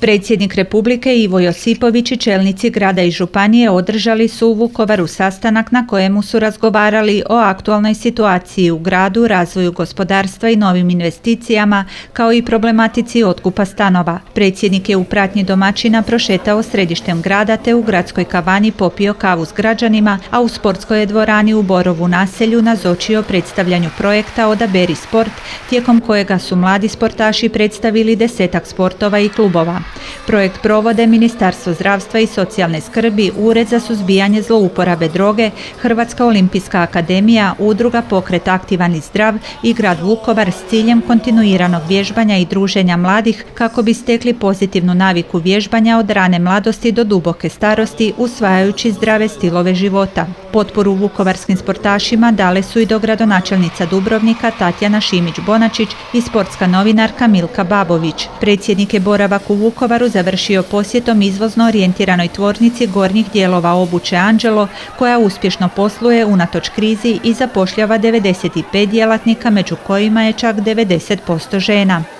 Predsjednik Republike Ivo Josipović i čelnici grada i županije održali su u Vukovaru sastanak na kojemu su razgovarali o aktualnoj situaciji u gradu, razvoju gospodarstva i novim investicijama, kao i problematici otkupa stanova. Predsjednik je u pratnji domaćina prošetao središtem grada te u gradskoj kavani popio kavu s građanima, a u sportskoj je dvorani u Borovu naselju nazočio predstavljanju projekta Odaberi sport, tijekom kojega su mladi sportaši predstavili 10 sportova i klubova. Projekt provode Ministarstvo zdravstva i socijalne skrbi, Ured za suzbijanje zlouporabe droge, Hrvatska olimpijska akademija, Udruga Pokret aktivan i zdrav i grad Vukovar s ciljem kontinuiranog vježbanja i druženja mladih kako bi stekli pozitivnu naviku vježbanja od rane mladosti do duboke starosti, usvajajući zdrave stilove života. Potporu vukovarskim sportašima dale su i dogradonačelnica Dubrovnika Tatjana Šimić-Bonačić i sportska novinarka Milka Babović. Predsjednik je boravak u Vukovaru završio posjetom izvozno orijentiranoj tvornici gornjih dijelova obuće Anđelo, koja uspješno posluje unatoč krizi i zapošljava 95 djelatnika, među kojima je čak 90% žena.